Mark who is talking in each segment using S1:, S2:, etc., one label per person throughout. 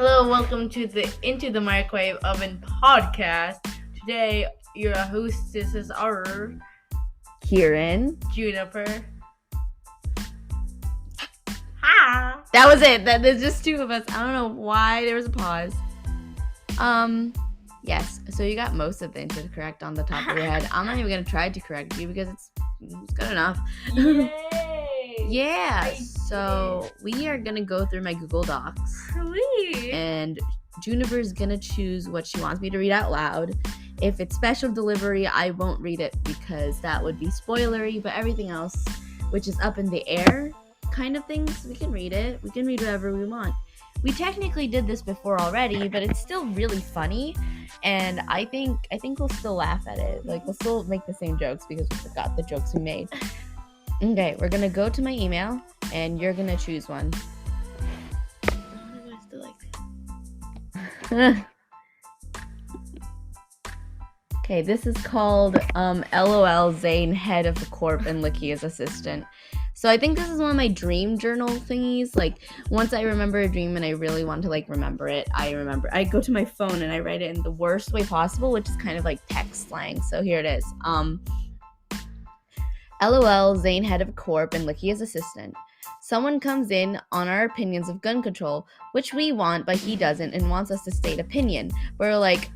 S1: Hello, welcome to the Into the Microwave Oven podcast. Today, your hostesses are
S2: Kirann.
S1: Juniper. Hi.
S2: That was it. There's just two of us. I don't know why there was a pause. Yes. So you got most of the answers correct on the top of your head. I'm not even gonna try to correct you because it's good enough.
S1: Yay!
S2: Yeah. So we are gonna go through my Google Docs.
S1: Sweet.
S2: And Juniper's gonna choose what she wants me to read out loud. If it's special delivery, I won't read it because that would be spoilery, but everything else, which is up in the air kind of things, we can read it. We can read whatever we want. We technically did this before already, but it's still really funny, and I think we'll still laugh at it. Like, we'll still make the same jokes because we forgot the jokes we made. Okay, we're gonna go to my email, and you're gonna choose one. Okay, this is called LOL Zane, head of the corp, and Licky's assistant. So I think this is one of my dream journal thingies. Like, once I remember a dream and I really want to remember it, I go to my phone and I write it in the worst way possible, which is kind of like text slang. So here it is. LOL Zane, head of corp, and Licky's assistant. Someone comes in on our opinions of gun control, which we want, but he doesn't, and wants us to state opinion. We're like,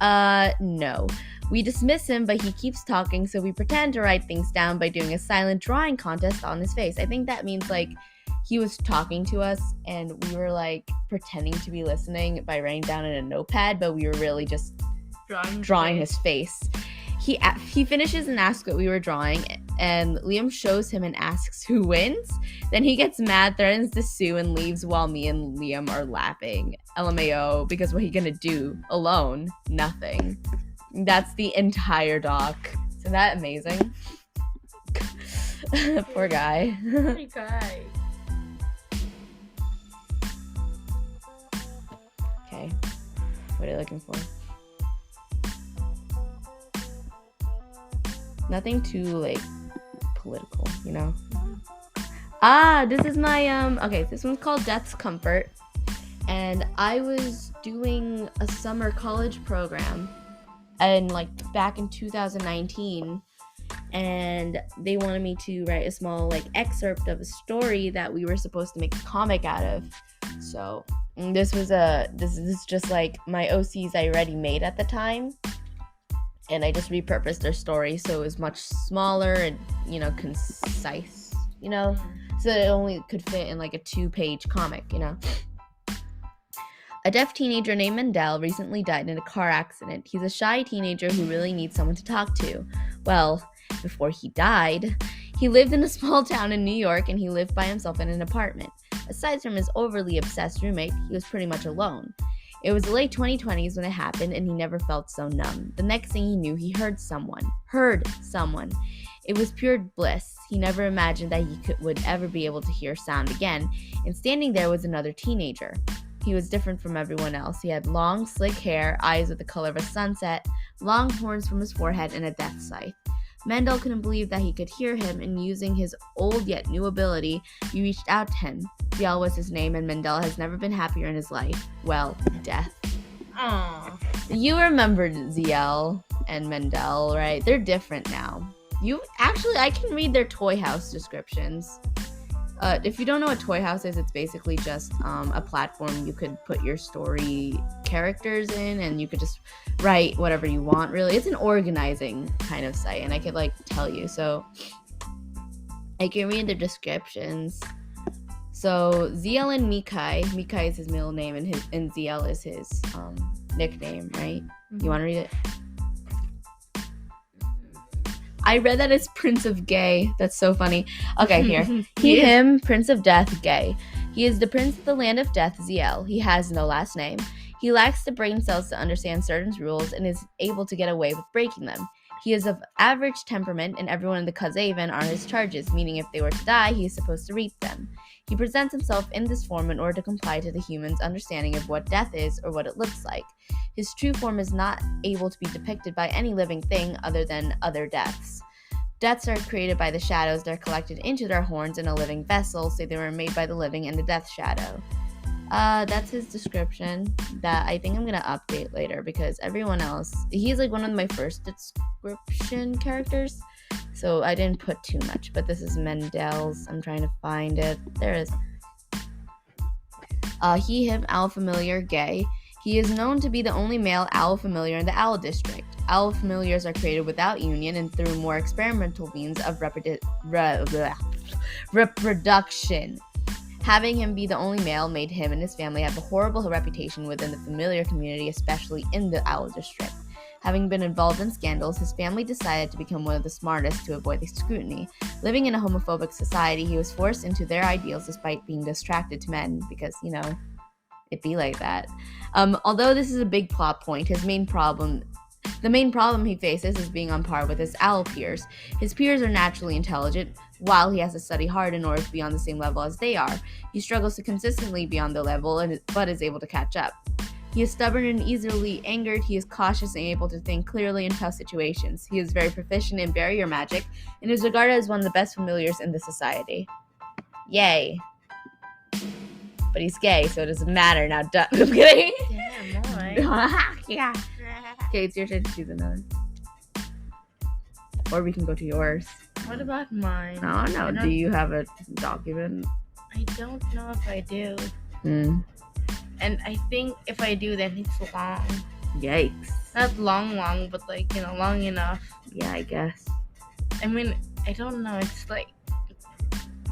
S2: no. We dismiss him, but he keeps talking, so we pretend to write things down by doing a silent drawing contest on his face. I think that means, he was talking to us, and we were, pretending to be listening by writing down in a notepad, but we were really just drawing his face. He finishes and asks what we were drawing, and Liam shows him and asks who wins. Then he gets mad, threatens to sue, and leaves while me and Liam are laughing. LMAO, because what he gonna do alone? Nothing. That's the entire doc. Isn't that amazing? Poor guy.
S1: Poor guy.
S2: Okay. What are you looking for? Nothing too, political, you know? This is my, okay, this one's called Death's Comfort. And I was doing a summer college program. And back in 2019, and they wanted me to write a small excerpt of a story that we were supposed to make a comic out of. So this is just my OCs I already made at the time, and I just repurposed their story so it was much smaller and concise, so that it only could fit in a 2-page comic, A deaf teenager named Mendel recently died in a car accident. He's a shy teenager who really needs someone to talk to. Well, before he died, he lived in a small town in New York, and he lived by himself in an apartment. Aside from his overly obsessed roommate, he was pretty much alone. It was the late 2020s when it happened, and he never felt so numb. The next thing he knew, he heard someone. It was pure bliss. He never imagined that he would ever be able to hear sound again, and standing there was another teenager. He was different from everyone else. He had long, slick hair, eyes of the color of a sunset, long horns from his forehead, and a death scythe. Mendel couldn't believe that he could hear him, and using his old yet new ability, he reached out to him. Ziel was his name, and Mendel has never been happier in his life. Well, death.
S1: Aww.
S2: You remembered Ziel and Mendel, right? They're different now. I can read their Toy House descriptions. If you don't know what Toy House is, it's basically just a platform you could put your story characters in, and you could just write whatever you want, really. It's an organizing kind of site, and I could tell you. So I can read their descriptions. So Ziel and Mikai is his middle name, and Ziel is his nickname, right? Mm-hmm. You want to read it? I read that as Prince of Gay. That's so funny. Okay, here. Him, Prince of Death, Gay. He is the prince of the land of death, Ziel. He has no last name. He lacks the brain cells to understand certain rules and is able to get away with breaking them. He is of average temperament, and everyone in the Kazavan are his charges, meaning if they were to die, he is supposed to reap them. He presents himself in this form in order to comply to the humans' understanding of what death is or what it looks like. His true form is not able to be depicted by any living thing other than other deaths. Deaths are created by the shadows. They're collected into their horns in a living vessel, so they were made by the living and the death shadow. That's his description that I think I'm gonna update later because everyone else, he's like one of my first description characters, so I didn't put too much, but this is Mendel's. I'm trying to find it. There it is. He, him, owl familiar, gay. He is known to be the only male owl familiar in the owl district. Owl familiars are created without union and through more experimental means of reproduction. Having him be the only male made him and his family have a horrible reputation within the familiar community, especially in the owl district. Having been involved in scandals, his family decided to become one of the smartest to avoid the scrutiny. Living in a homophobic society, he was forced into their ideals despite being distracted to men because, it be like that. Although this is a big plot point, the main problem he faces is being on par with his owl peers. His peers are naturally intelligent, while he has to study hard in order to be on the same level as they are. He struggles to consistently be on the level, but is able to catch up. He is stubborn and easily angered. He is cautious and able to think clearly in tough situations. He is very proficient in barrier magic and is regarded as one of the best familiars in the society. Yay. But he's gay, so it doesn't matter now. I'm kidding.
S1: Yeah, boy.
S2: Yeah. Okay, it's your turn to choose another. Or we can go to yours.
S1: What about mine?
S2: Oh, no. Do you have a document?
S1: I don't know if I do.
S2: And
S1: I think if I do, then it's long.
S2: Yikes.
S1: Not long, but long enough.
S2: Yeah, I guess.
S1: I mean, I don't know. It's like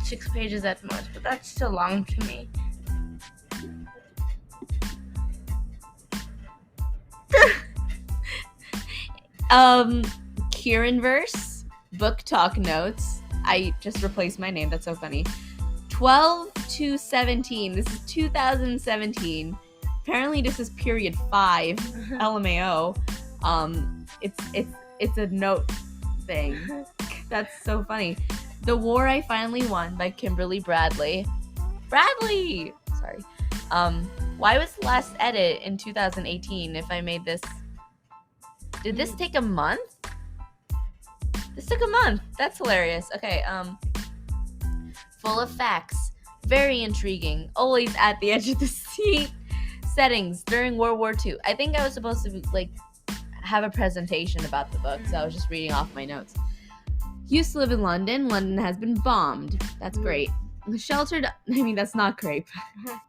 S1: 6 pages at most, but that's still long to me.
S2: Kirann verse, book talk notes. I just replaced my name. That's so funny. 12/2/17. This is 2017. Apparently, this is period 5. LMAO. It's a note thing. That's so funny. The War I Finally Won by Kimberly Bradley. Sorry. Why was the last edit in 2018? If I made this, did this take a month? This took a month. That's hilarious. Okay. Full of facts. Very intriguing. Always at the edge of the seat. Settings during World War II. I think I was supposed to have a presentation about the book, so I was just reading off my notes. Used to live in London. London has been bombed. That's great. That's not great.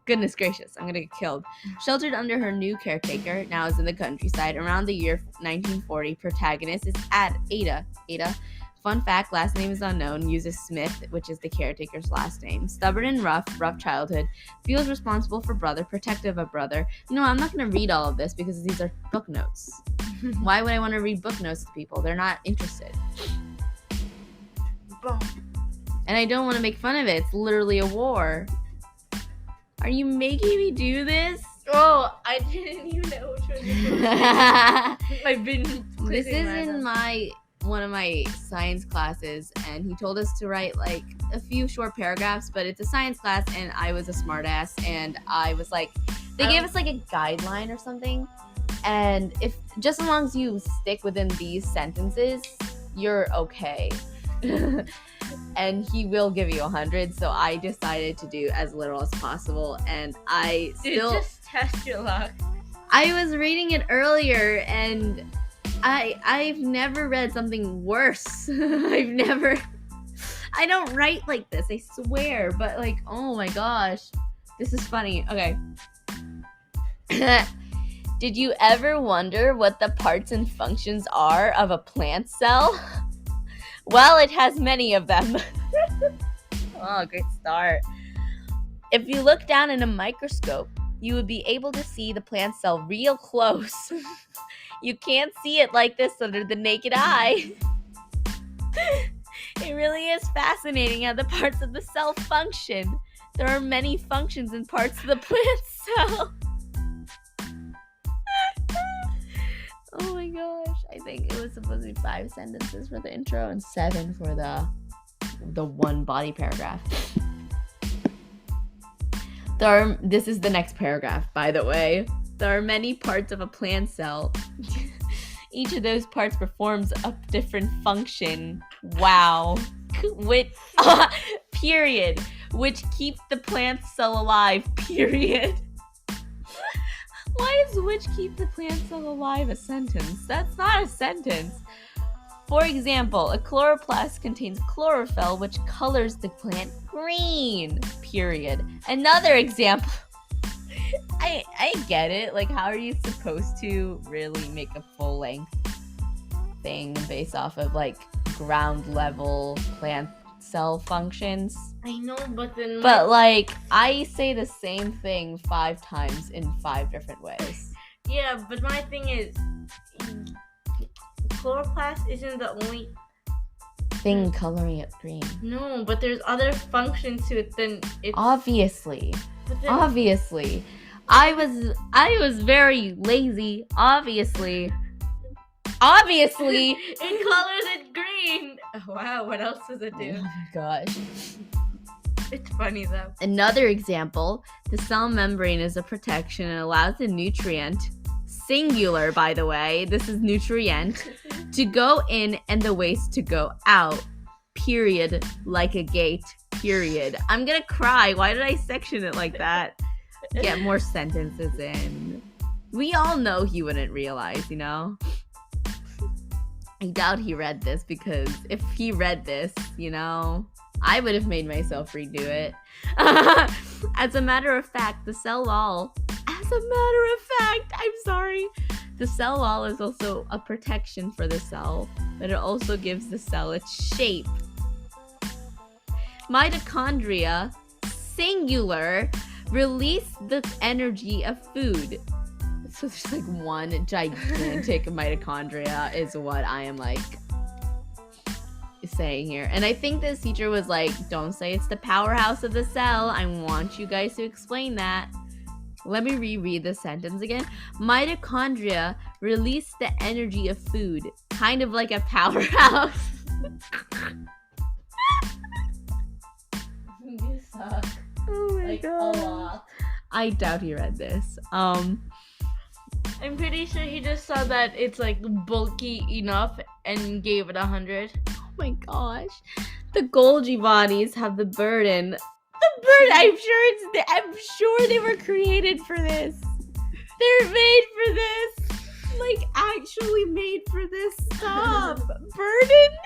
S2: Goodness gracious, I'm gonna get killed. Sheltered under her new caretaker, now is in the countryside. Around the year 1940, protagonist is Ada. Fun fact, last name is unknown, uses Smith, which is the caretaker's last name. Stubborn and rough childhood, feels responsible for brother, protective of brother. I'm not gonna read all of this because these are book notes. Why would I want to read book notes to people? They're not interested.
S1: Boom.
S2: And I don't want to make fun of it. It's literally a war. Are you making me do this?
S1: Oh, I didn't even know which one this was. I've been.
S2: This is in one of my science classes, and he told us to write a few short paragraphs, but it's a science class, and I was a smartass, and I was they gave us a guideline or something, and if just as long as you stick within these sentences, you're okay. And he will give you 100, so I decided to do as little as possible, and I still
S1: just test your luck.
S2: I was reading it earlier, and I've never read something worse. I don't write like this, I swear, but oh my gosh, this is funny. Okay. Did you ever wonder what the parts and functions are of a plant cell? Well, it has many of them. Oh, great start. If you look down in a microscope, you would be able to see the plant cell real close. You can't see it like this under the naked eye. It really is fascinating how the parts of the cell function. There are many functions and parts of the plant cell. Oh my gosh, I think it was supposed to be 5 sentences for the intro and 7 for the one body paragraph. This is the next paragraph, by the way. There are many parts of a plant cell. Each of those parts performs a different function. Wow. Period. Which keep the plant cell alive. Period. Why is which keep the plant cell alive a sentence? That's not a sentence. For example, a chloroplast contains chlorophyll, which colors the plant green. Period. Another example. I get it. Like, how are you supposed to really make a full-length thing based off of, like, ground-level plant cell functions?
S1: I know, but then...
S2: But, like, I say the same thing 5 times in 5 different ways.
S1: Yeah, but my thing is... chloroplast isn't the only...
S2: thing coloring it green.
S1: No, but there's other functions to it than...
S2: Obviously.
S1: But then...
S2: Obviously. I was very lazy. Obviously.
S1: It colors it green. Oh, wow, what else does it do?
S2: Oh my gosh.
S1: It's funny though.
S2: Another example, the cell membrane is a protection and allows the nutrient, singular by the way, this is nutrient, to go in and the waste to go out. Period. Like a gate. Period. I'm gonna cry. Why did I section it like that? Get more sentences in. We all know he wouldn't realize, you know? I doubt he read this because if he read this, you know, I would have made myself redo it. As a matter of fact, the cell wall, the cell wall is also a protection for the cell, but it also gives the cell its shape. Mitochondria, singular, release the energy of food. So there's like one gigantic mitochondria is what I am like saying here. And I think this teacher was like, don't say it's the powerhouse of the cell. I want you guys to explain that. Let me reread the sentence again. Mitochondria release the energy of food, kind of like a powerhouse. You suck.
S1: Oh my god.
S2: A lot. I doubt he read this.
S1: I'm pretty sure he just saw that it's like bulky enough and gave it 100.
S2: Oh my gosh. The Golgi bodies have the burden. I'm sure they were created for this. They're made for this. Like, actually made for this. Stop. Burden?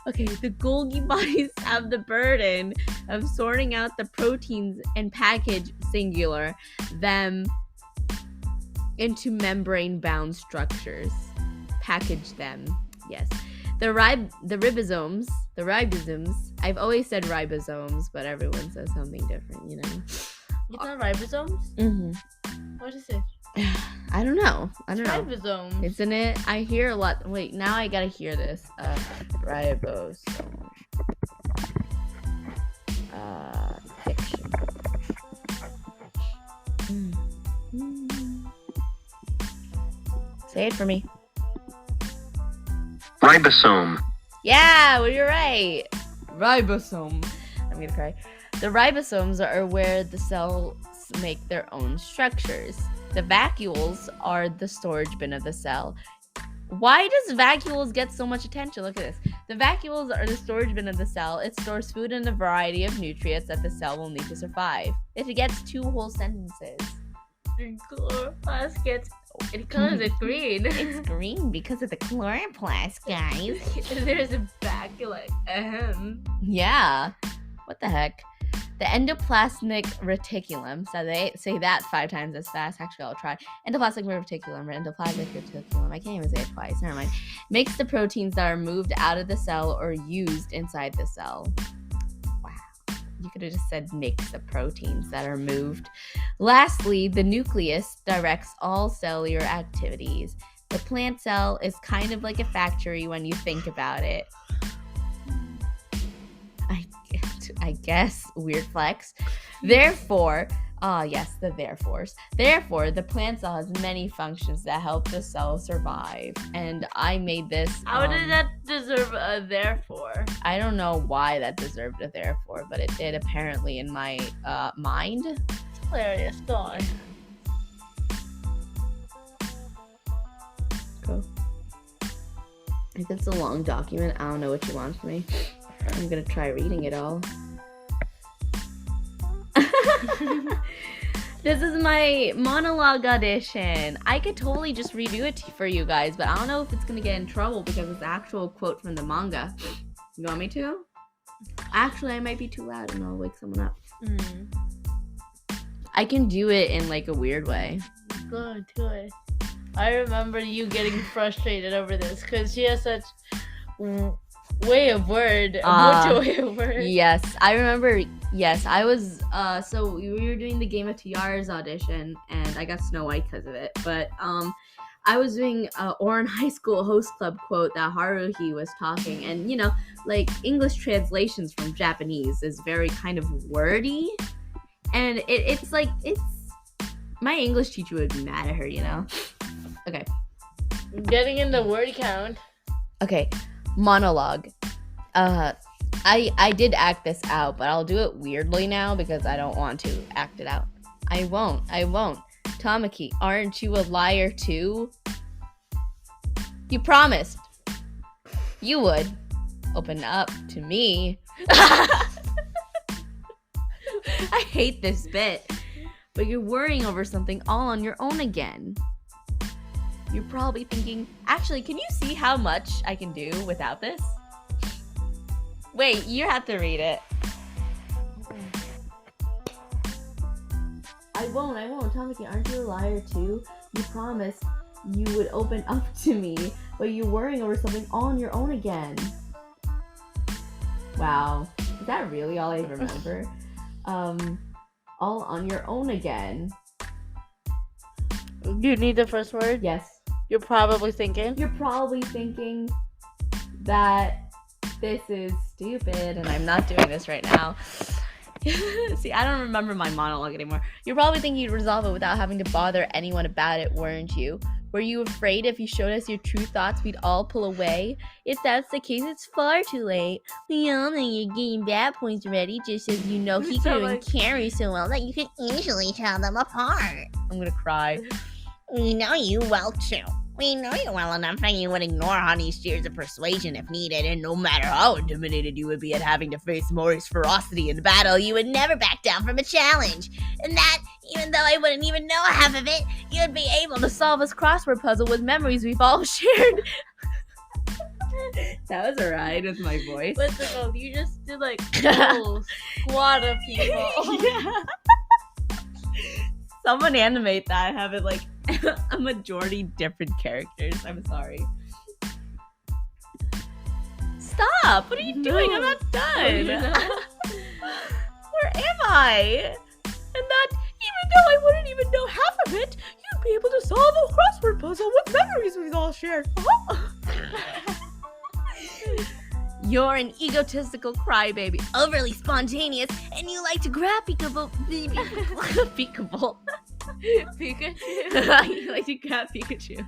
S2: Okay, the Golgi bodies have the burden of sorting out the proteins and package, singular, them into membrane-bound structures. Package them. Yes. The ribosomes, I've always said ribosomes, but everyone says something different, you know.
S1: It's not ribosomes?
S2: Mm-hmm.
S1: What is it?
S2: I don't know.
S1: Ribosomes.
S2: Isn't it? I hear a lot. Wait, now I gotta hear this. Ribosome. Fiction. Say it for me.
S3: Ribosome.
S2: Yeah, well, you're right. Ribosome. I'm gonna cry. The ribosomes are where the cells make their own structures. The vacuoles are the storage bin of the cell. Why does vacuoles get so much attention? Look at this. The vacuoles are the storage bin of the cell. It stores food and a variety of nutrients that the cell will need to survive. It gets 2 whole sentences.
S1: The chloroplast gets... It colors it green.
S2: It's green because of the chloroplast, guys.
S1: There's a back, like, ahem.
S2: Yeah. What the heck? The endoplasmic reticulum. So they say that 5 times as fast. Actually, I'll try. Endoplasmic reticulum. I can't even say it twice. Never mind. Makes the proteins that are moved out of the cell or used inside the cell. Wow. You could have just said makes the proteins that are moved. Lastly, the nucleus directs all cellular activities. The plant cell is kind of like a factory when you think about it. I guess, weird flex. Therefore, yes, the therefores. Therefore, the plant cell has many functions that help the cell survive. And I made this.
S1: How did that deserve a therefore?
S2: I don't know why that deserved a therefore, but it did apparently in my mind.
S1: It's hilarious. Go on.
S2: Go. If it's a long document, I don't know what you want from me. I'm gonna try reading it all. This is my monologue audition. I could totally just redo it for you guys, but I don't know if it's gonna get in trouble because it's an actual quote from the manga. You want me to? Actually, I might be too loud and I'll wake someone up. I can do it in like a weird way.
S1: Go do it. I remember you getting frustrated over this because she has such way of word.
S2: Yes, I remember. Yes, I was. So we were doing the Game of Tiaras audition, and I got Snow White because of it. But I was doing Oran High School Host Club quote that Haruhi was talking, and you know, like English translations from Japanese is very kind of wordy, and it's like my English teacher would be mad at her, you know. Okay.
S1: Getting in the word count.
S2: Okay, monologue. I did act this out, but I'll do it weirdly now because I don't want to act it out. I won't. Tamaki, aren't you a liar too? You promised you would open up to me. I hate this bit. But you're worrying over something all on your own again. You're probably thinking, actually, can you see how much I can do without this? Wait, you have to read it. I won't. Tamaki, aren't you a liar too? You promised you would open up to me, but you're worrying over something all on your own again. Wow. Is that really all I remember? All on your own again.
S1: You need the first word?
S2: Yes.
S1: You're probably thinking
S2: that this is stupid and I'm not doing this right now. See, I don't remember my monologue anymore. You're probably thinking you'd resolve it without having to bother anyone about it, weren't you? Were you afraid if you showed us your true thoughts, we'd all pull away? If that's the case, it's far too late. We all know you're getting bad points ready, just as you know he couldn't carry so well that you could easily tell them apart. I'm gonna cry.
S3: We know you well, too. We know you well enough that you would ignore Honey's years of persuasion if needed, and no matter how intimidated you would be at having to face Mori's ferocity in battle, you would never back down from a challenge. And that, even though I wouldn't even know half of it, you'd be able to solve this crossword puzzle with memories we've all shared. That was a ride with my voice.
S1: What's the goal? You just did like a whole squad of people.
S2: Yeah. Someone animate that. Have it like a majority different characters. I'm sorry. Stop! What are you doing? I'm not done. Where am I? And that, even though I wouldn't even know half of it, you'd be able to solve a crossword puzzle with memories we've all shared. You're an egotistical crybaby, overly spontaneous, and you like to grab peekaboo. Peekaboo.
S1: Pikachu.
S2: You like to grab Pikachu.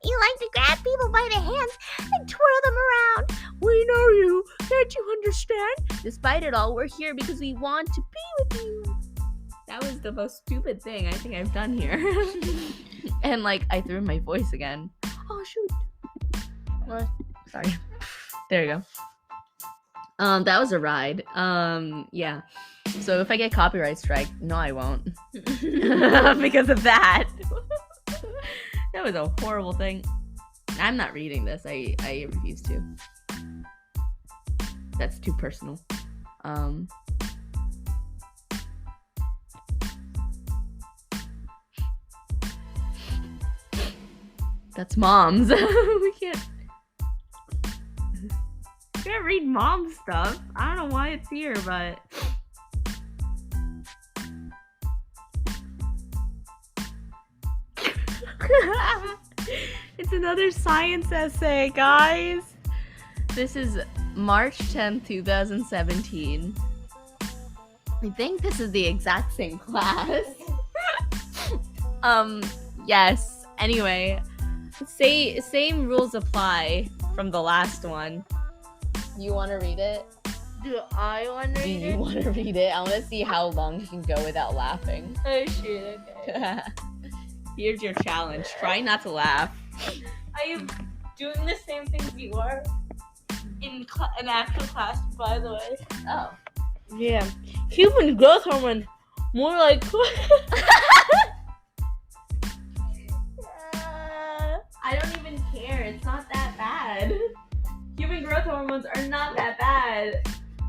S3: You like to grab people by the hands and twirl them around.
S2: We know you. Can't you understand? Despite it all, we're here because we want to be with you. That was the most stupid thing I think I've done here. And like, I threw my voice again. Oh shoot.
S1: What?
S2: Sorry. There you go. That was a ride. Yeah. So if I get copyright strike, no, I won't. Because of that. That was a horrible thing. I'm not reading this. I refuse to. That's too personal. That's Mom's. We can't read Mom stuff. I don't know why it's here, but it's another science essay, guys. This is March 10th, 2017. I think this is the exact same class. Yes. Anyway, same rules apply from the last one. You want to read it?
S1: Do I want to read
S2: Do you want to read it? I want to see how long you can go without laughing.
S1: Oh shit, okay.
S2: Here's your challenge. Try not to laugh.
S1: I am doing the same things you are in actual class, by the way.
S2: Oh.
S1: Yeah. Human growth hormone. More like.
S2: I don't even care. It's not that bad. Human growth hormones are not that bad.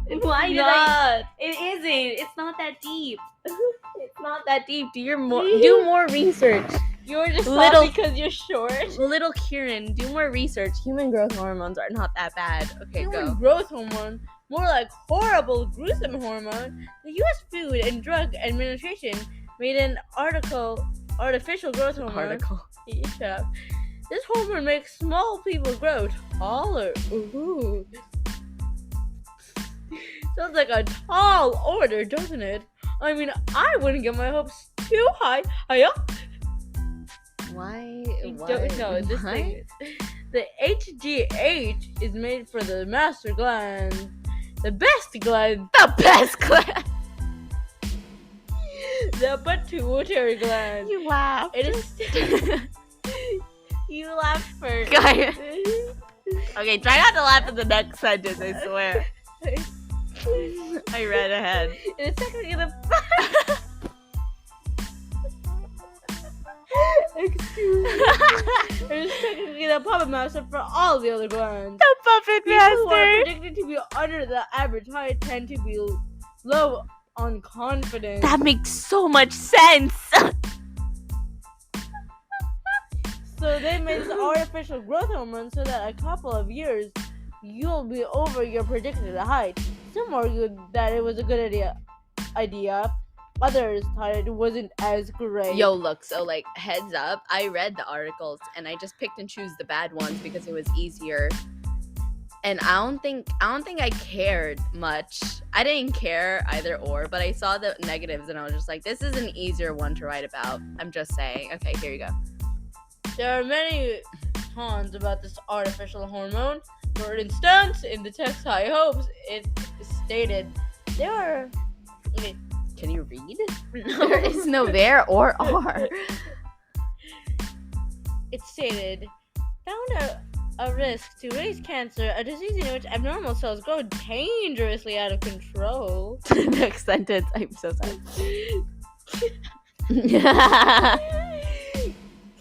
S2: Why did I? It isn't. It's not that deep. It's not that deep. Do more research.
S1: You're just
S2: Little-
S1: little because you're short.
S2: Little Kirann, do more research. Human growth hormones are not that bad. Okay,
S1: Human
S2: go.
S1: growth hormone. More like horrible, gruesome hormone. The U.S. Food and Drug Administration made an artificial growth hormone.
S2: Article.
S1: Yeah, shut up. This hormone makes small people grow taller. Ooh. Sounds like a tall order, doesn't it? I mean, I wouldn't get my hopes too high. Up.
S2: Why?
S1: Don't know. This thing is, the HGH is made for the master gland. The best gland.
S2: The best class.
S1: The pituitary gland.
S2: You laugh.
S1: It is.
S2: You laugh first. Okay, try not to laugh at the next sentence, I swear. I read ahead.
S1: It is technically the. Excuse me. It is technically the puppet master for all the other glands.
S2: The puppet
S1: People who are predicted to be under the average height tend to be low on confidence.
S2: That makes so much sense.
S1: So they made the artificial growth hormone so that a couple of years you'll be over your predicted height. Some argued that it was a good idea. Others thought it wasn't as great.
S2: Yo, look, so like heads up, I read the articles and I just picked and choose the bad ones because it was easier. And I don't think I cared much. I didn't care either or, but I saw the negatives and I was just like, this is an easier one to write about. I'm just saying. Okay, here you go.
S1: There are many cons about this artificial hormone. For instance, in the text High Hopes, it stated there are. Okay.
S2: Can you read? There is no there or are.
S1: It stated, found a risk to raise cancer, a disease in which abnormal cells grow dangerously out of control.
S2: Next sentence. I'm so sorry.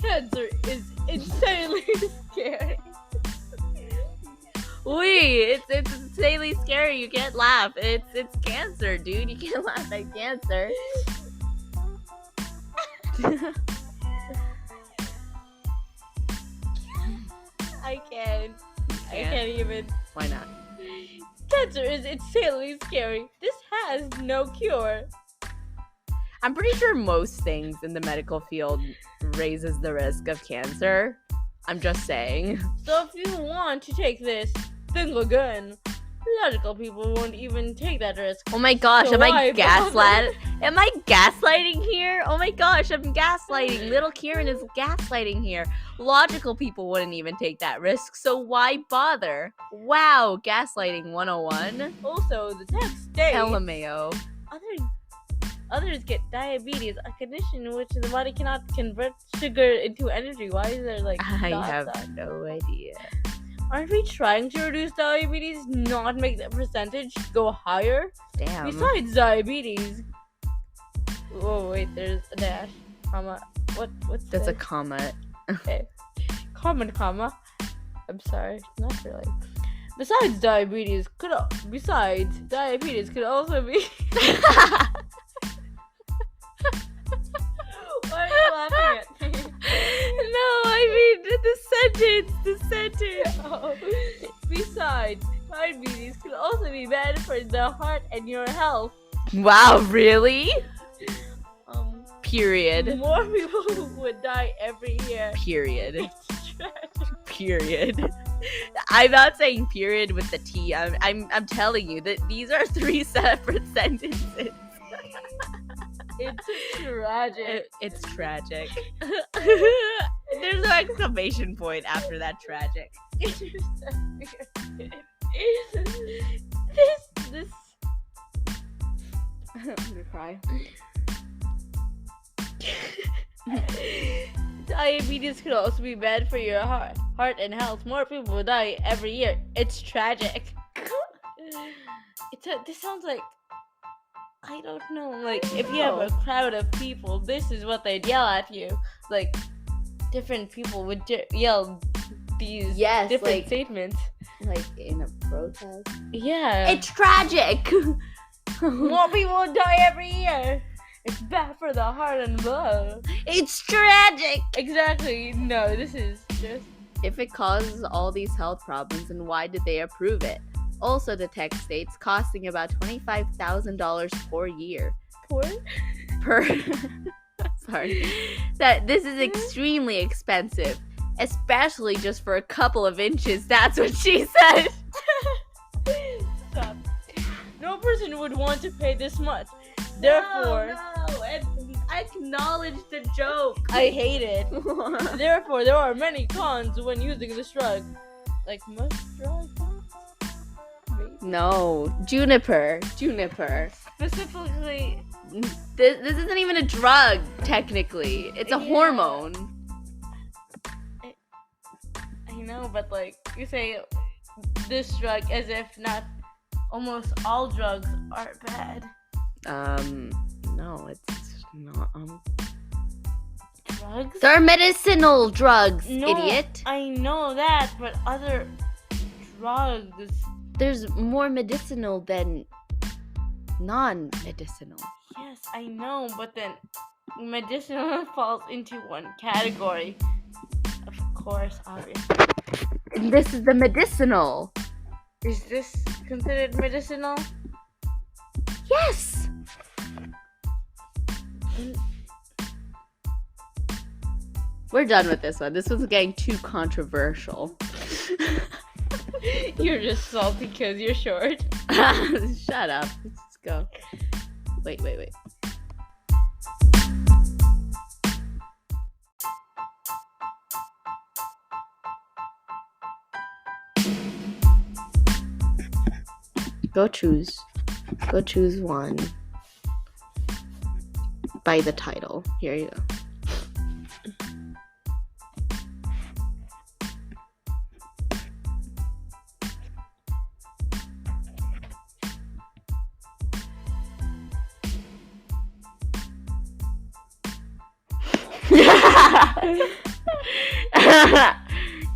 S1: Cancer is insanely scary.
S2: Wait, it's insanely scary. You can't laugh. It's cancer, dude. You can't laugh at cancer.
S1: I can't even.
S2: Why not?
S1: Cancer is insanely scary. This has no cure.
S2: I'm pretty sure most things in the medical field raises the risk of cancer. I'm just saying.
S1: So if you want to take this, think again. Logical people won't even take that risk.
S2: Oh my gosh,
S1: So
S2: am I
S1: why
S2: Am I gaslighting here? Oh my gosh, I'm gaslighting. Little Kirann is gaslighting here. Logical people wouldn't even take that risk, so why bother? Wow, gaslighting 101.
S1: Also, the text states
S2: LMAO.
S1: others get diabetes, a condition in which the body cannot convert sugar into energy. Why is there like
S2: I
S1: dots
S2: have
S1: on?
S2: no idea.
S1: Aren't we trying to reduce diabetes, not make the percentage go higher?
S2: Damn.
S1: Besides diabetes. Oh wait, there's a dash, comma. What's
S2: That's a
S1: this?
S2: comma.
S1: Okay. Comma. I'm sorry, not really. Besides diabetes could also be. Why are you laughing at me?
S2: No, I mean the sentence.
S1: Oh. Besides, diabetes could also be bad for the heart and your health.
S2: Wow, really? Period.
S1: More people would die every year.
S2: Period.
S1: It's tragic.
S2: Period. I'm not saying period with the T. I'm telling you that these are 3 separate sentences.
S1: It's tragic.
S2: It's tragic. There's no exclamation point after that tragic.
S1: It's just so weird. This.
S2: I'm gonna cry.
S1: Diabetes could also be bad for your heart and health. More people will die every year. It's tragic. This sounds like I don't know. Like, if you have a crowd of people, this is what they'd yell at you. Like, different people would yell these different statements.
S2: Like in a protest.
S1: Yeah.
S2: It's tragic.
S1: More people die every year. It's bad for the heart and blood.
S2: It's tragic.
S1: Exactly. No, this is just...
S2: If it causes all these health problems, then why did they approve it? Also, the text states costing about $25,000 per year. Sorry. That this is extremely expensive, especially just for a couple of inches. That's what she said.
S1: Stop. No person would want to pay this much. Therefore,
S2: no, and acknowledge the joke.
S1: I hate it. Therefore, there are many cons when using this drug. Like most drugs.
S2: No, Juniper.
S1: Specifically,
S2: This isn't even a drug, technically. It's a hormone.
S1: I know, but like, you say this drug as if not almost all drugs are bad.
S2: No, it's not.
S1: Drugs?
S2: They're medicinal drugs,
S1: No,
S2: idiot.
S1: I know that, but other drugs.
S2: There's more medicinal than non-medicinal.
S1: Yes, I know, but then medicinal falls into one category. Of course, obviously.
S2: And this is the medicinal.
S1: Is this considered medicinal?
S2: Yes. We're done with this one. This one's getting too controversial.
S1: You're just salty because you're short.
S2: Shut up. Let's go. Wait. Go choose one by the title. Here you go.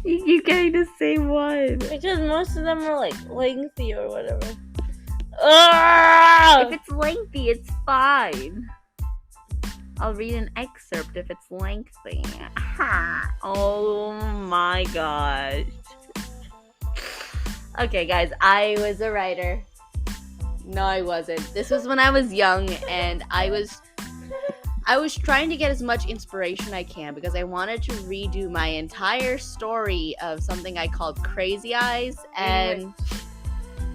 S2: You keep getting the same one.
S1: Because most of them are like lengthy or whatever.
S2: If it's lengthy, it's fine. I'll read an excerpt if it's lengthy. Oh my gosh. Okay, guys, I was a writer. No, I wasn't. This was when I was young, and I was trying to get as much inspiration I can because I wanted to redo my entire story of something I called Crazy Eyes, and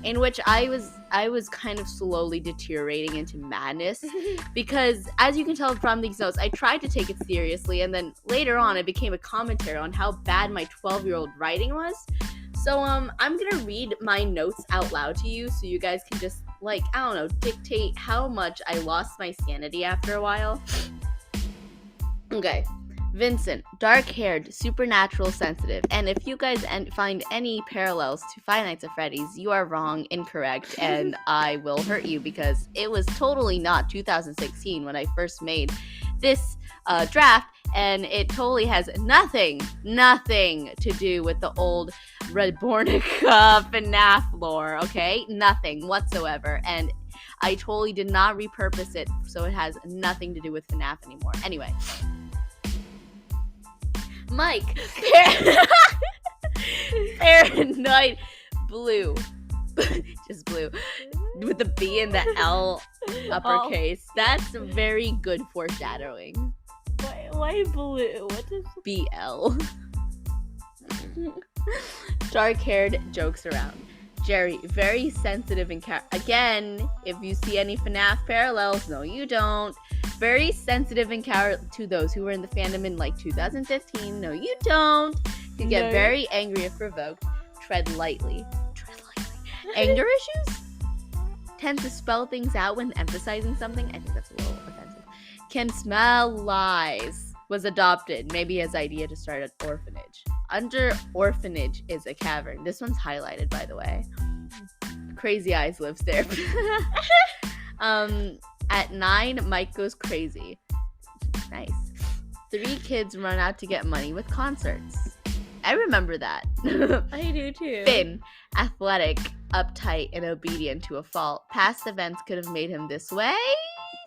S2: in which I was kind of slowly deteriorating into madness because, as you can tell from these notes, I tried to take it seriously, and then later on it became a commentary on how bad my 12-year-old writing was. So I'm gonna read my notes out loud to you so you guys can just, like, I don't know, dictate how much I lost my sanity after a while. Okay. Vincent, dark-haired, supernatural sensitive, and if you guys find any parallels to Five Nights at Freddy's, you are wrong, incorrect, and I will hurt you because it was totally not 2016 when I first made this draft, and it totally has nothing to do with the old Redbornica FNAF lore, okay? Nothing whatsoever, and I totally did not repurpose it, so it has nothing to do with FNAF anymore. Anyway. Mike, paranoid blue, just blue, with the B and the L uppercase. That's very good foreshadowing.
S1: Why blue? What is
S2: BL? Dark-haired, jokes around. Jerry, very sensitive and again, if you see any FNAF parallels, no you don't. Very sensitive and to those who were in the fandom in like 2015. No, you don't. You get very angry if provoked. Tread lightly. Anger issues? Tend to spell things out when emphasizing something. I think that's a little offensive. Can smell lies. Was adopted. Maybe his idea to start an orphanage. Under orphanage is a cavern. This one's highlighted, by the way. Crazy Eyes lives there. At 9, Mike goes crazy. Nice. 3 kids run out to get money with concerts. I remember that.
S1: I do too.
S2: Finn, athletic, uptight, and obedient to a fault. Past events could have made him this way?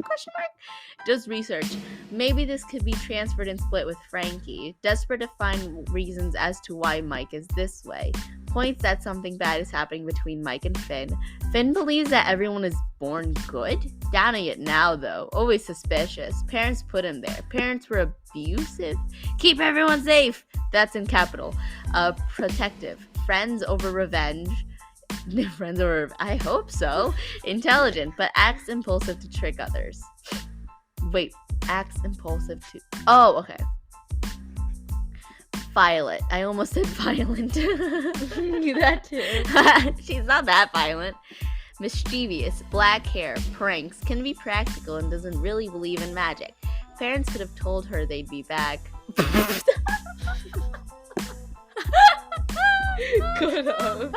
S2: Question mark. Does research. Maybe this could be transferred and split with Frankie. Desperate to find reasons as to why Mike is this way. Points that something bad is happening between Mike and Finn. Finn believes that everyone is born good. Doubting it now, though. Always suspicious. Parents put him there. Parents were abusive. Keep everyone safe. That's in capital. Protective. Friends over revenge. Friends over, I hope so. Intelligent, but acts impulsive to trick others. Wait, acts impulsive to... Oh, okay. Violet. I almost said violent.
S1: That too.
S2: She's not that violent. Mischievous, black hair, pranks, can be practical and doesn't really believe in magic. Parents could have told her they'd be back.
S1: Could have.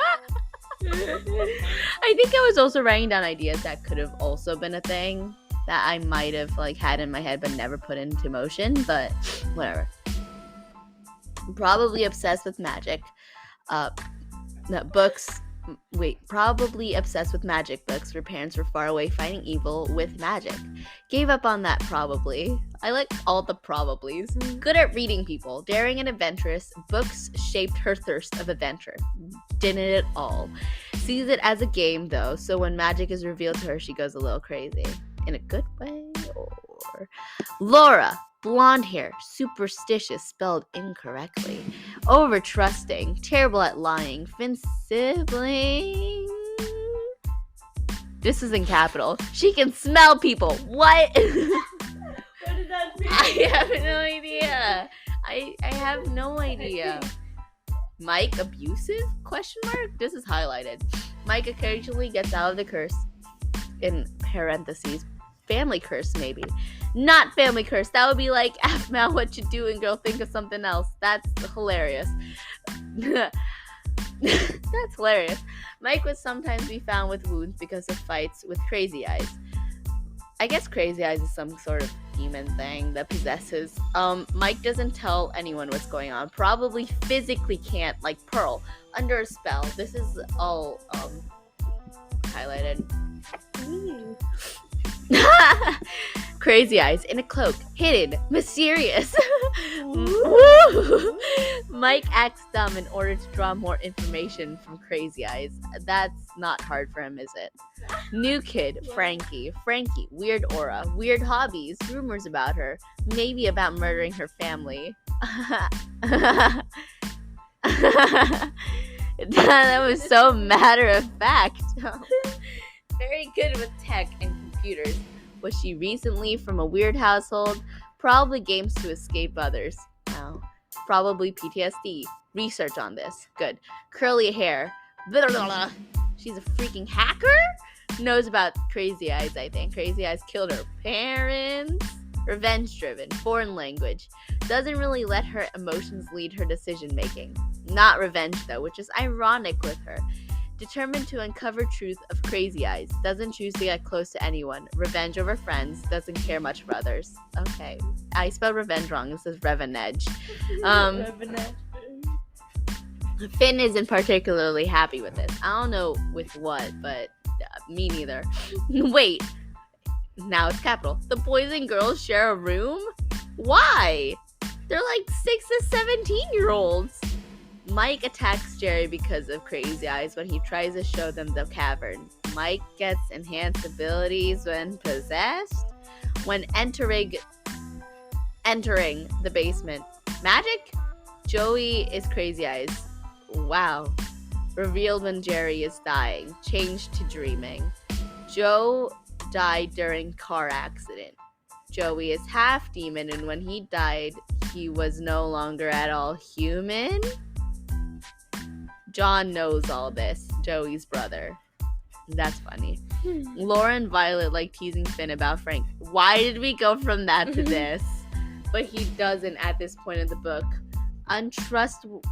S2: I think I was also writing down ideas that could have also been a thing that I might have had in my head but never put into motion, but whatever. Probably obsessed with magic. Probably obsessed with magic books where parents were far away fighting evil with magic. Gave up on that probably. I like all the probablys. Good at reading people. Daring and adventurous. Books shaped her thirst of adventure. Didn't it all. Sees it as a game though, so when magic is revealed to her, she goes a little crazy. In a good way or... Laura. Blonde hair, superstitious, spelled incorrectly. Over trusting, terrible at lying. Finn's sibling. This is in capital. She can smell people. What?
S1: What does that mean?
S2: I have no idea. I have no idea. Mike abusive? Question mark. This is highlighted. Mike occasionally gets out of the curse. In parentheses, family curse maybe. Not family curse. That would be like, F Mal, what you doing, girl? Think of something else. That's hilarious. That's hilarious. Mike would sometimes be found with wounds because of fights with Crazy Eyes. I guess Crazy Eyes is some sort of demon thing that possesses. Mike doesn't tell anyone what's going on. Probably physically can't, like Pearl. Under a spell. This is all highlighted. Crazy Eyes in a cloak, hidden, mysterious. Mike acts dumb in order to draw more information from Crazy Eyes. That's not hard for him, is it? New kid, Frankie. Frankie, weird aura, weird hobbies, rumors about her, maybe about murdering her family. That was so matter of fact. Very good with tech and computers. Was she recently from a weird household? Probably games to escape others. No. Probably PTSD. Research on this. Good. Curly hair. Blah, blah, blah. She's a freaking hacker? Knows about Crazy Eyes, I think. Crazy Eyes killed her parents. Revenge driven. Foreign language. Doesn't really let her emotions lead her decision making. Not revenge though, which is ironic with her. Determined to uncover truth of Crazy Eyes. Doesn't choose to get close to anyone. Revenge over friends. Doesn't care much for others. Okay. I spelled revenge wrong. This is revenage. Finn isn't particularly happy with this. I don't know with what, but me neither. Wait. Now it's capital. The boys and girls share a room? Why? They're like 6 to 17-year-olds. Mike attacks Jerry because of Crazy Eyes when he tries to show them the cavern. Mike gets enhanced abilities when possessed. When entering the basement. Magic? Joey is Crazy Eyes. Wow. Revealed when Jerry is dying. Changed to dreaming. Joe died during car accident. Joey is half demon, and when he died, he was no longer at all human. John knows all this. Joey's brother. That's funny. Laura and Violet like teasing Finn about Frank. Why did we go from that to this? But he doesn't at this point in the book. Untrusting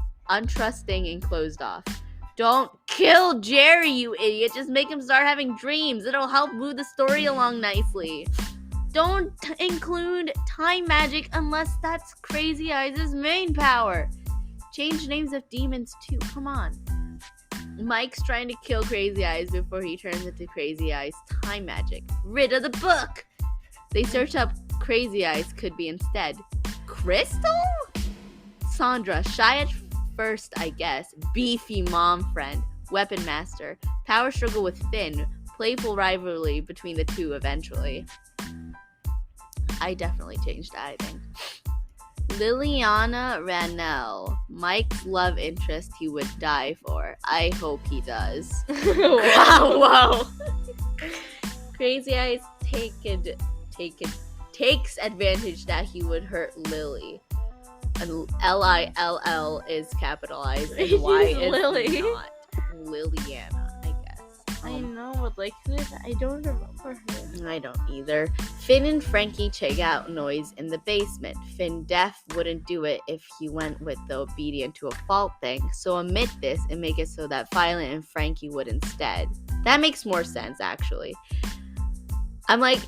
S2: and closed off. Don't kill Jerry, you idiot. Just make him start having dreams. It'll help move the story along nicely. Don't include time magic unless that's Crazy Eyes' main power. Change names of demons too. Come on. Mike's trying to kill Crazy Eyes before he turns into Crazy Eyes. Time magic. Rid of the book. They search up Crazy Eyes could be instead. Crystal? Sandra, shy at first, I guess. Beefy mom friend. Weapon master. Power struggle with Finn. Playful rivalry between the two eventually. I definitely changed that, I think. Liliana Ranel. Mike's love interest he would die for. I hope he does. Whoa. Crazy Eyes takes advantage that he would hurt Lily. And Lill is capitalized and Y is
S1: Lily.
S2: not. Liliana, I guess.
S1: I know, but like, I don't remember her.
S2: I don't either. Finn and Frankie check out noise in the basement. Finn def wouldn't do it if he went with the obedient to a fault thing, so omit this and make it so that Violet and Frankie would instead. That makes more sense, actually. I'm like,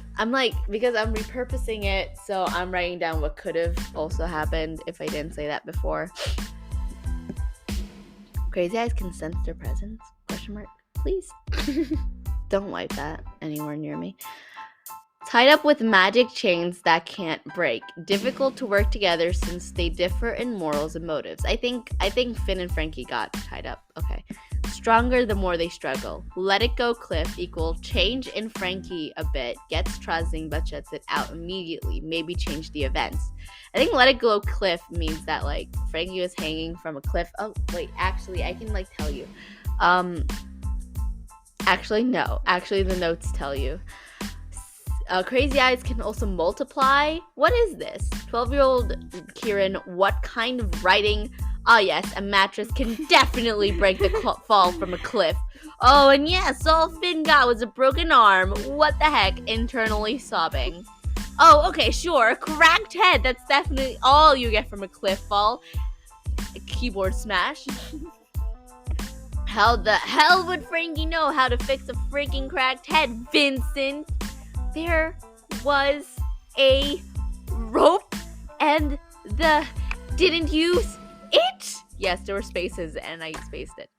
S2: because I'm repurposing it, so I'm writing down what could have also happened if I didn't say that before. Crazy Eyes can sense their presence? Question mark. Please. Don't wipe that anywhere near me. Tied up with magic chains that can't break. Difficult to work together since they differ in morals and motives. I think Finn and Frankie got tied up. Okay. Stronger the more they struggle. Let it go Cliff equal change in Frankie a bit. Gets trusting but shuts it out immediately. Maybe change the events. I think let it go Cliff means that like Frankie was hanging from a cliff. Oh wait, actually I can like tell you. Actually no. Actually the notes tell you. Crazy Eyes can also multiply. What is this? 12-year-old Kirann, what kind of writing? Ah yes, a mattress can definitely break the fall from a cliff. Oh, and yes, all Finn got was a broken arm. What the heck? Internally sobbing. Oh, okay, sure. A cracked head. That's definitely all you get from a cliff fall. A keyboard smash. How the hell would Frankie know how to fix a freaking cracked head, Vincent? There was a rope and didn't use it? Yes, there were spaces and I spaced it.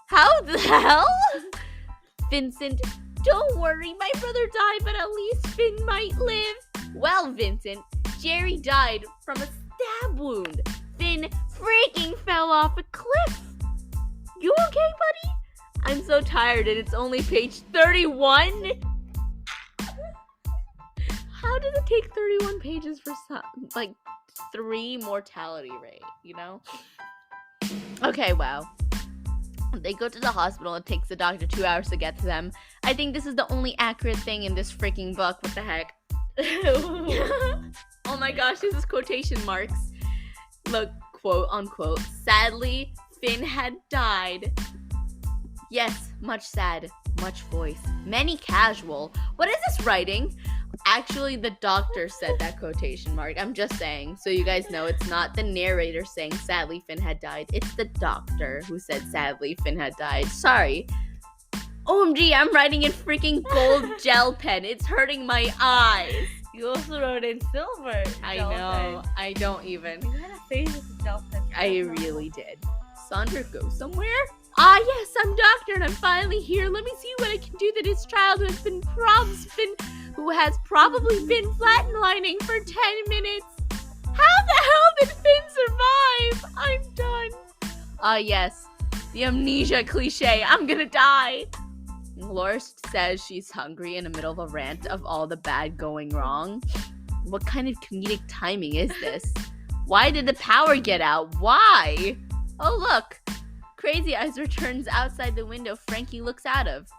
S2: How the hell? Vincent, don't worry, my brother died, but at least Finn might live. Well, Vincent, Jerry died from a stab wound. Finn freaking fell off a cliff. You okay, buddy? I'm so tired and it's only page 31. How does it take 31 pages for some, like, 3 mortality rate, you know? Okay, wow. They go to the hospital. It takes the doctor 2 hours to get to them. I think this is the only accurate thing in this freaking book. What the heck? Oh my gosh, this is quotation marks. Look, quote unquote. Sadly, Finn had died. Yes, much sad, much voice. Many casual. What is this writing? Actually, the doctor said that quotation mark. I'm just saying, so you guys know it's not the narrator saying sadly Finn had died. It's the doctor who said sadly Finn had died. Sorry. OMG, I'm writing in freaking gold gel pen. It's hurting my eyes.
S1: You also wrote in silver.
S2: I
S1: gel
S2: know.
S1: pen.
S2: I don't even.
S1: You had a face with a gel pen.
S2: I really did. Sandra, go somewhere? Ah, yes, I'm doctor and I'm finally here. Let me see what I can do that his child who has probably been flatlining for 10 minutes. How the hell did Finn survive? I'm done. Ah, yes, the amnesia cliche. I'm gonna die. Laura says she's hungry in the middle of a rant of all the bad going wrong. What kind of comedic timing is this? Why did the power get out? Why? Oh, look. Crazy Eyes returns outside the window Frankie looks out of.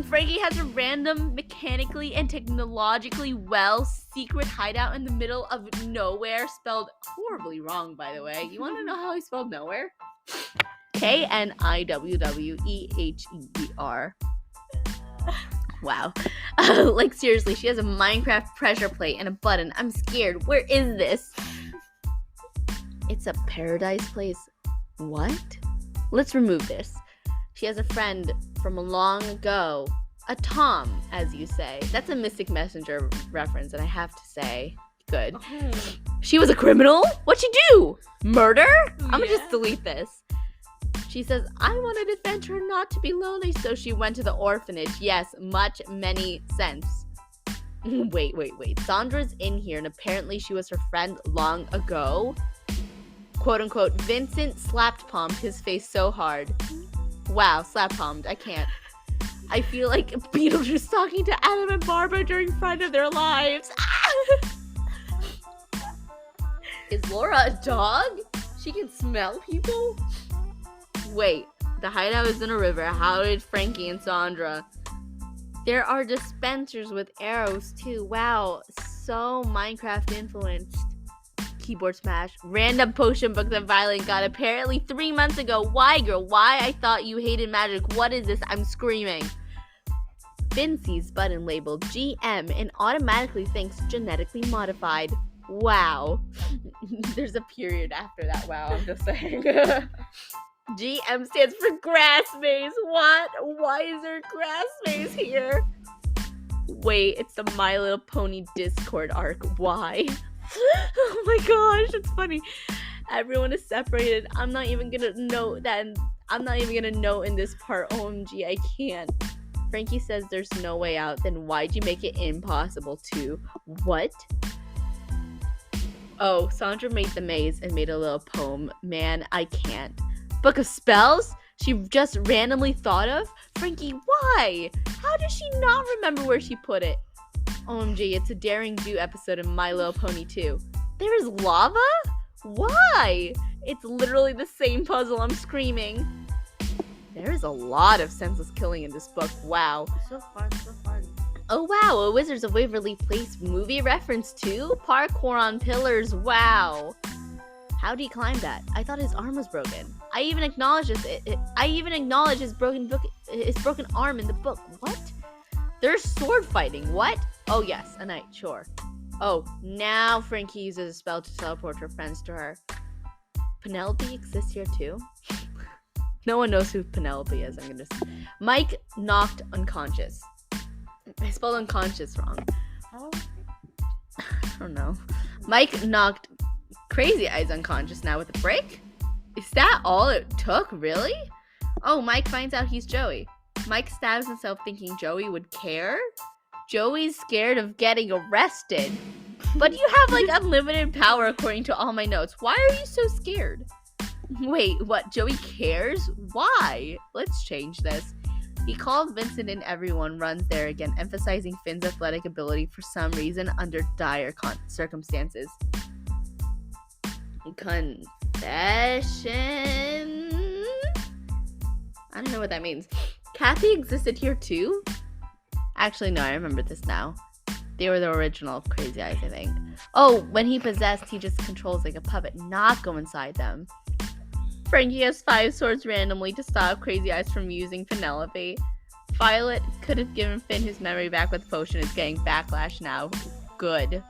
S2: Frankie has a random, mechanically and technologically secret hideout in the middle of nowhere, spelled horribly wrong, by the way. You want to know how I spelled nowhere? Kniwweher. Wow. Like, seriously, she has a Minecraft pressure plate and a button. I'm scared. Where is this? It's a paradise place. What? Let's remove this. She has a friend from long ago. A Tom, as you say. That's a Mystic Messenger reference, and I have to say, good. She was a criminal? What'd she do? Murder? I'm gonna just delete this. She says, I wanted to adventure her not to be lonely, so she went to the orphanage. Yes, many sense. Wait. Sandra's in here, and apparently she was her friend long ago. Quote unquote, Vincent slapped palmed his face so hard. Wow, slap palmed. I can't. I feel like Beetlejuice talking to Adam and Barbara during Friend of Their Lives. Is Laura a dog? She can smell people? Wait, the hideout is in a river. How did Frankie and Sandra? There are dispensers with arrows too. Wow, so Minecraft influenced. Keyboard smash. Random potion book that Violet got apparently 3 months ago. Why, girl? Why? I thought you hated magic. What is this? I'm screaming. Finn sees button labeled GM and automatically thinks genetically modified. Wow. There's a period after that. Wow, I'm just saying. GM stands for grass maze. What? Why is there grass maze here? Wait, it's the My Little Pony Discord arc. Why? Oh my gosh, it's funny. Everyone is separated. I'm not even gonna know in this part. OMG, I can't. Frankie says there's no way out. Then why'd you make it impossible to? What? Oh, Sandra made the maze and made a little poem. Man, I can't. Book of spells? She just randomly thought of? Frankie, why? How does she not remember where she put it? OMG, it's a Daring Do episode in My Little Pony 2. There is lava? Why? It's literally the same puzzle. I'm screaming. There is a lot of senseless killing in this book. Wow.
S1: So fun.
S2: Oh wow, a Wizards of Waverly Place movie reference too? Parkour on pillars. Wow. How'd he climb that? I thought his arm was broken. I even acknowledge his broken arm in the book. What? There's sword fighting. What? Oh yes, a knight, sure. Oh, now Frankie uses a spell to teleport her friends to her. Penelope exists here too? No one knows who Penelope is, I'm gonna say. Mike knocked unconscious. I spelled unconscious wrong.
S1: Oh.
S2: I don't know. Mike knocked Crazy Eyes unconscious now with a break? Is that all it took, really? Oh, Mike finds out he's Joey. Mike stabs himself thinking Joey would care? Joey's scared of getting arrested. But you have like unlimited power according to all my notes. Why are you so scared? Wait, what? Joey cares? Why? Let's change this. He called Vincent and everyone runs there again, emphasizing Finn's athletic ability for some reason under dire circumstances. Confession? I don't know what that means. Kathy existed here too? Actually, no, I remember this now. They were the original Crazy Eyes, I think. Oh, when he possessed, he just controls like a puppet, not go inside them. Frankie has 5 swords randomly to stop Crazy Eyes from using Penelope. Violet could have given Finn his memory back with the potion. Is getting backlash now. Good.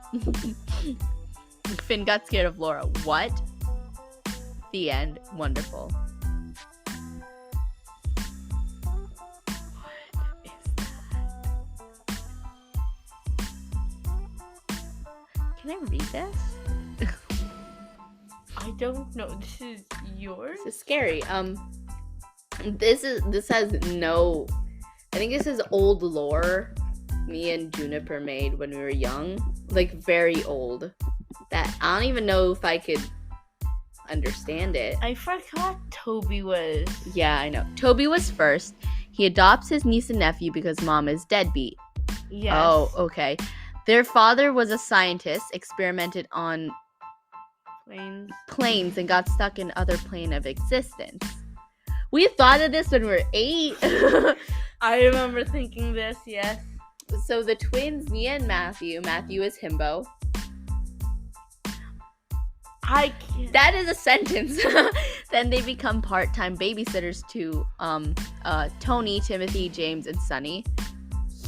S2: Finn got scared of Laura. What? The end. Wonderful. What is that? Can I read this?
S1: I don't know. This is yours?
S2: This is scary. This has no. I think this is old lore me and Juniper made when we were young, like very old. That I don't even know if I could understand it.
S1: I forgot Toby was.
S2: Yeah, I know. Toby was first. He adopts his niece and nephew because mom is deadbeat.
S1: Yes.
S2: Oh, okay. Their father was a scientist, experimented on planes and got stuck in other plane of existence. We thought of this when we were 8.
S1: I remember thinking this, yes.
S2: So the twins, Mia and Matthew is himbo.
S1: I can't.
S2: That is a sentence. Then they become part-time babysitters to Tony, Timothy, James, and Sunny.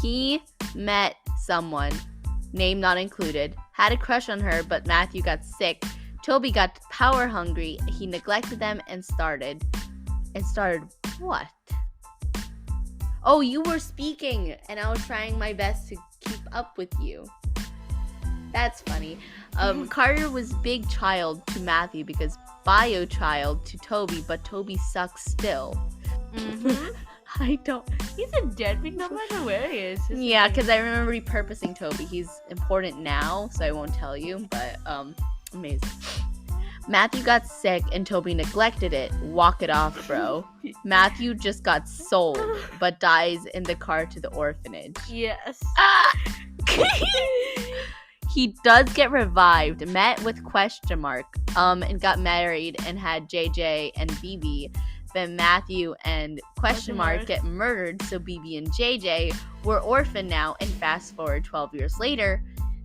S2: He met someone, name not included, had a crush on her, but Matthew got sick, Toby got power hungry. He neglected them and started what? Oh, you were speaking, and I was trying my best to keep up with you. That's funny. Carter was big child to Matthew because bio child to Toby, but Toby sucks still. I don't.
S1: He's a deadbeat no matter where he is.
S2: Yeah, because I remember repurposing Toby. He's important now, so I won't tell you, but amazing. Matthew got sick and Toby neglected it. Walk it off, bro. Matthew just got sold, but dies in the car to the orphanage.
S1: Yes.
S2: He does get revived, met with ? And got married and had JJ and BB. Then Matthew and ? get murdered, so BB and JJ were orphaned now. And fast forward 12 years later,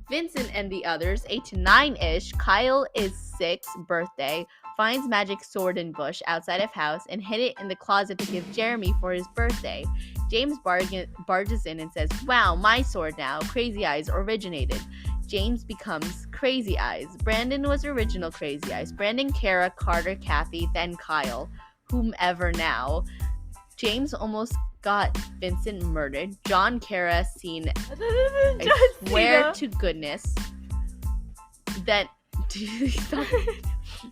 S2: Vincent and the others, 8 to 9-ish, Kyle is 6th birthday, finds magic sword in bush outside of house and hid it in the closet to give Jeremy for his birthday. James barges in and says, "Wow, my sword now. Crazy Eyes originated." James becomes Crazy Eyes. Brandon was original Crazy Eyes. Brandon, Kara, Carter, Kathy, then Kyle. Whomever now. James almost got Vincent murdered. John Kara seen, I swear to goodness, that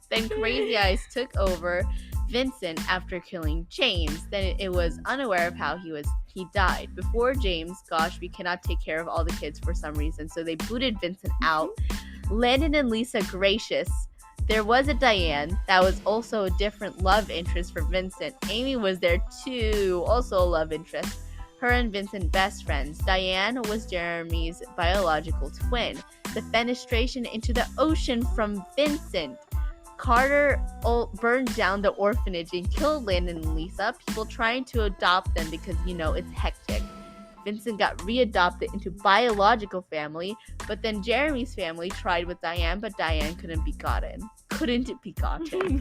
S2: then Crazy Eyes took over Vincent after killing James. Then it was unaware of how he died. Before James, gosh, we cannot take care of all the kids for some reason, so they booted Vincent out. Landon and Lisa gracious. There was a Diane that was also a different love interest for Vincent. Amy was there too, also a love interest. Her and Vincent best friends. Diane was Jeremy's biological twin. The fenestration into the ocean from Vincent. Carter burned down the orphanage and killed Landon and Lisa. People trying to adopt them because, it's hectic. Vincent got readopted into biological family, but then Jeremy's family tried with Diane, but Diane couldn't be gotten.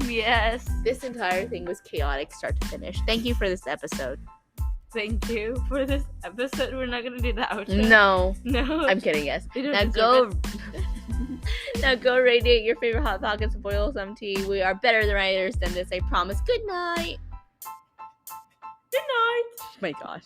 S1: Yes.
S2: This entire thing was chaotic start to finish. Thank you for this episode.
S1: Thank you for this episode. We're not gonna do the outro.
S2: No.
S1: No.
S2: I'm kidding, yes. Now go radiate your favorite hot pockets and boil some tea. We are better than writers than this, I promise. Good night.
S1: Good night.
S2: Oh my gosh.